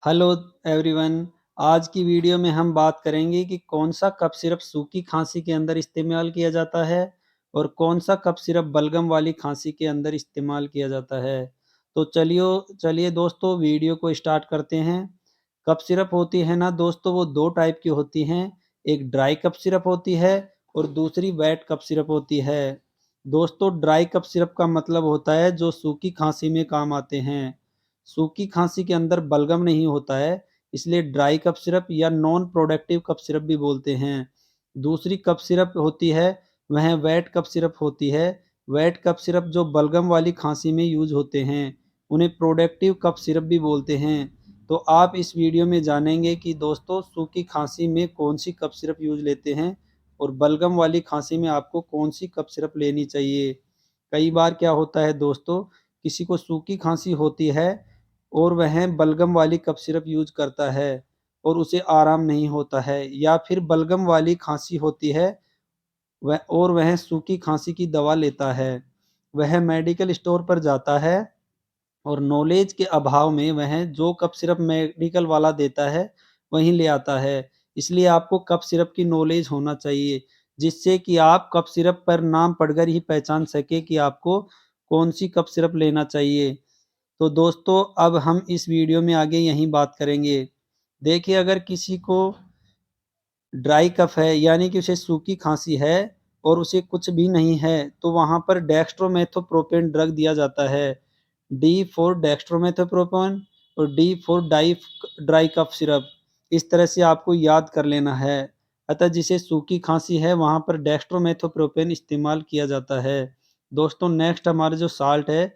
Hello everyone. आज की video में हम बात करेंगे कि कौन सा कफ सिरप सूखी खांसी के अंदर इस्तेमाल किया जाता है और कौन सा कफ सिरप बलगम वाली खांसी के अंदर इस्तेमाल किया जाता है। तो चलिए चलिए दोस्तों, वीडियो को स्टार्ट करते हैं। कफ सिरप होती है ना दोस्तों, वो दो टाइप की होती हैं। एक ड्राई कफ सिरप होती है और दूसरी वेट कफ सिरप होती है। दोस्तों, ड्राई कफ सिरप का मतलब होता है जो सूखी खांसी में काम आते हैं। सूखी खांसी के अंदर बलगम नहीं होता है, इसलिए ड्राई कफ सिरप या नॉन प्रोडक्टिव कफ सिरप भी बोलते हैं। दूसरी कफ सिरप होती है, वह वेट कफ सिरप होती है। वेट कफ सिरप जो बलगम वाली खांसी में यूज होते हैं, उन्हें प्रोडक्टिव कफ सिरप भी बोलते हैं। तो आप इस वीडियो में जानेंगे कि दोस्तों सूखी खांसी में कौन सी कफ सिरप यूज लेते हैं और बलगम वाली खांसी में आपको कौन सी कफ सिरप लेनी चाहिए। कई बार क्या होता है दोस्तों, किसी को सूखी खांसी होती है और वह बलगम वाली कफ सिरप यूज करता है और उसे आराम नहीं होता है, या फिर बलगम वाली खांसी होती है वह सूखी खांसी की दवा लेता है। वह मेडिकल स्टोर पर जाता है और नॉलेज के अभाव में वह जो कफ सिरप मेडिकल वाला देता है वही ले आता है। इसलिए आपको कफ सिरप की नॉलेज होना चाहिए, जिससे कि आप कफ सिरप पर नाम पढ़कर ही पहचान सके कि आपको कौन सी कफ सिरप लेना चाहिए। तो दोस्तों, अब हम इस वीडियो में आगे यही बात करेंगे। देखिए, अगर किसी को ड्राई कफ है, यानी कि उसे सूखी खांसी है और उसे कुछ भी नहीं है, तो वहाँ पर डेक्स्ट्रोमेथोप्रोपेन ड्रग दिया जाता है। डी फॉर डेक्स्ट्रोमेथोप्रोपेन और D for dye dry cough syrup. इस तरह से आपको याद कर लेना है। अतः जिसे सूखी खांसी है वहाँ पर डेक्स्ट्रोमेथोप्रोपेन इस्तेमाल किया जाता है। दोस्तों, नेक्स्ट हमारा जो साल्ट है,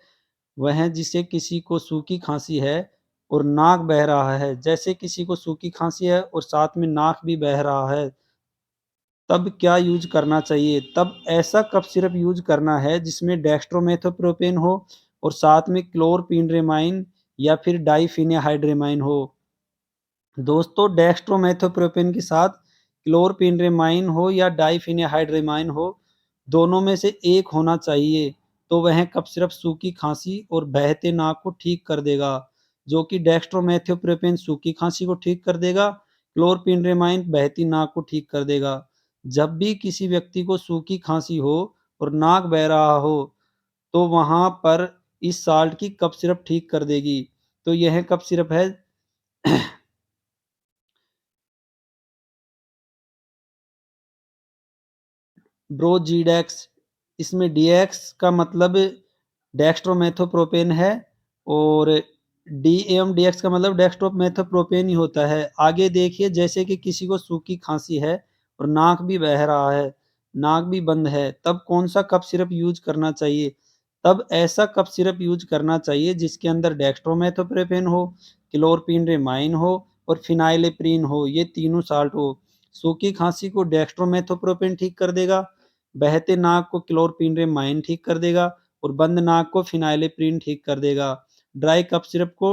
वह जिसे किसी को सूखी खांसी है और नाक बह रहा है, जैसे किसी को सूखी खांसी है और साथ में नाक भी बह रहा है, तब क्या यूज करना चाहिए? तब ऐसा कफ सिरप यूज करना है जिसमें डेक्स्ट्रोमेथोप्रोपेन हो और साथ में क्लोरपिनेमाइन या फिर डाइफेनिहाइड्रेमाइन हो। दोस्तों, डेक्स्ट्रोमेथोप्रोपेन के साथ क्लोरपिनेमाइन हो या डाइफेनिहाइड्रेमाइन हो, दोनों में से एक होना चाहिए, तो वह कफ सिरप सूखी खांसी और बहते नाक को ठीक कर देगा। जो कि डेक्स्ट्रोमेथोप्रोपेन सूखी खांसी को ठीक कर देगा, क्लोरपिनेमाइन बहती नाक को ठीक कर देगा। जब भी किसी व्यक्ति को सूखी खांसी हो और नाक बह रहा हो, तो वहां पर इस साल्ट की कफ सिरप ठीक कर देगी। तो यह कफ सिरप है ब्रोजीडेक्स। इसमें डीएक्स का मतलब डेक्स्ट्रोमेथोप्रोपेन है और डी एम डीएक्स का मतलब डेक्स्ट्रोमेथोप्रोपेन ही होता है। आगे देखिए, जैसे कि किसी को सूखी खांसी है और नाक भी बह रहा है, नाक भी बंद है, तब कौन सा कफ सिरप यूज करना चाहिए? तब ऐसा कफ सिरप यूज करना चाहिए जिसके अंदर डेक्स्ट्रोमेथोप्रोपेन हो, क्लोरपिनेमाइन हो और फिनाइलेप्रीन हो, ये तीनों साल्ट हो। सूखी खांसी को डेक्स्ट्रोमेथोप्रोपेन ठीक कर देगा, बहते नाक को क्लोरपिनेमाइन ठीक कर देगा और बंद नाक को फिनाइलेप्रीन ठीक कर देगा। ड्राई कफ सिरप को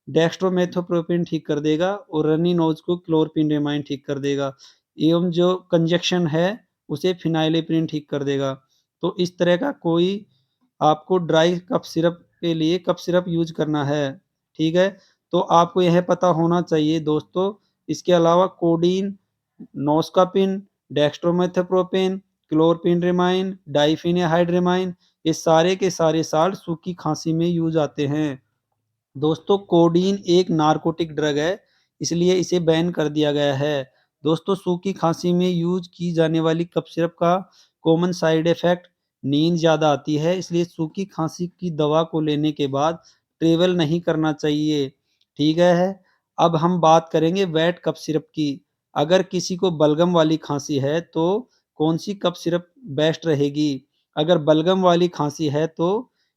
डेक्स्ट्रोमेथोप्रोपेन ठीक कर देगा और रनी नोज को क्लोरपिनेमाइन ठीक कर देगा, एवं जो कंजक्शन है उसे फिनाइलेप्रीन ठीक कर देगा। तो इस तरह का कोई आपको ड्राई कफ सिरप के लिए कफ सिरप यूज करना है, ठीक है? तो आपको यह पता होना चाहिए दोस्तों। इसके अलावा कोडीन, नोस्कापिन, डेक्स्ट्रोमेथोप्रोपेन, क्लोरपिनेमाइन, डाइफेनिहाइड्रेमाइन, ये सारे के सारे साल्ट सूखी खांसी में यूज आते हैं। दोस्तों, कोडीन एक नारकोटिक ड्रग है, इसलिए इसे बैन कर दिया गया है। दोस्तों, सूखी खांसी में यूज की जाने वाली कफ सिरप का कॉमन साइड इफेक्ट नींद ज़्यादा आती है, इसलिए सूखी खांसी की दवा को लेने के बाद ट्रेवल नहीं करना चाहिए, ठीक है? अब हम बात करेंगे वेट कफ सिरप की। अगर किसी को बलगम वाली खांसी है तो कौन सी कफ सिरप बेस्ट रहेगी? अगर बलगम वाली खांसी है तो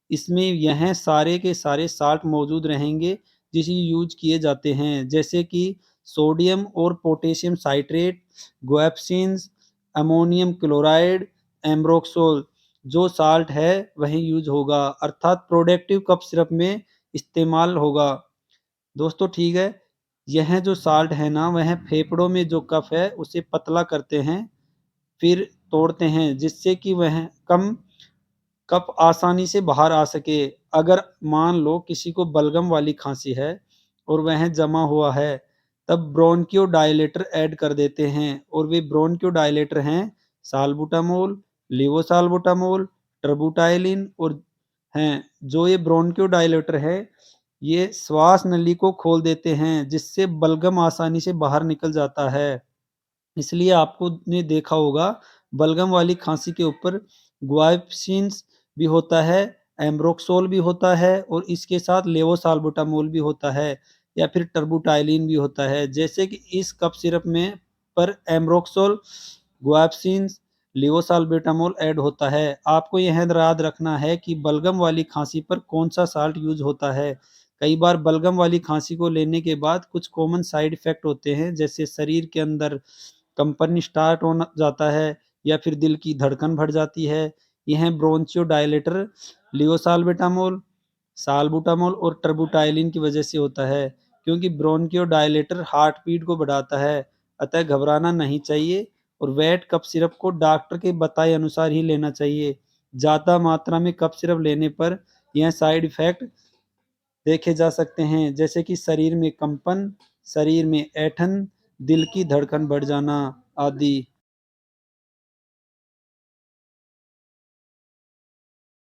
इसमें यह सारे के सारे साल्ट मौजूद रहेंगे जिसे यूज किए जाते हैं, जैसे कि सोडियम और पोटेशियम साइट्रेट, ग्वाप्सिन्स, अमोनियम क्लोराइड, एम्ब्रोक्सोल। जो साल्ट है वही यूज होगा, अर्थात प्रोडक्टिव कफ सिरप में इस्तेमाल होगा। दोस्तों, ठीक है, यह जो साल्ट है ना, वह फेफड़ों में जो कफ है उसे पतला करते हैं, फिर तोड़ते हैं, जिससे कि वह कम कफ आसानी से बाहर आ सके। अगर मान लो किसी को बलगम वाली खांसी है और वह जमा हुआ है, तब ब्रोंकियोडायलेटर ऐड कर देते हैं और वे ब्रोंकियोडायलेटर हैं साल्बुटामोल, लेवोसाल्बुटामोल, ट्रबुटाइलिन और हैं। जो ये ब्रोंकियोडायलेटर है, ये श्वास नली को खोल देते हैं जिससे बलगम आसानी से बाहर निकल जाता है। इसलिए आपको ने देखा होगा बलगम वाली खांसी के ऊपर गुआइपसीन्स भी होता है, एम्ब्रोक्सोल भी होता है और इसके साथ लेवोसाल्बुटामोल भी होता है या फिर टर्बुटाइलिन भी होता है। जैसे कि इस कफ सिरप में पर एम्ब्रोक्सोल, गुआइपसीन्स, लेवोसाल्बुटामोल ऐड होता है। आपको यह याद रखना है कि बलगम वाली खांसी पर कौन सा साल्ट यूज होता है। कई बार बलगम वाली खांसी को लेने के बाद कुछ कॉमन साइड इफेक्ट होते हैं, जैसे शरीर के अंदर कंपन स्टार्ट होना जाता है या फिर दिल की धड़कन बढ़ जाती है। यह ब्रोंचियोडायलेटर लियोसाल्बिटामोल, साल्बुटामोल और टर्बुटाइलिन की वजह से होता है, क्योंकि ब्रोंकियोडायलेटर हार्ट बीट को बढ़ाता है। अतः घबराना नहीं चाहिए और वेट कफ सिरप को डॉक्टर के बताए अनुसार ही लेना चाहिए। ज़्यादा मात्रा में कफ सिरप लेने पर यह साइड इफेक्ट देखे जा सकते हैं, जैसे कि शरीर में कंपन, शरीर में ऐंठन, दिल की धड़कन बढ़ जाना आदि।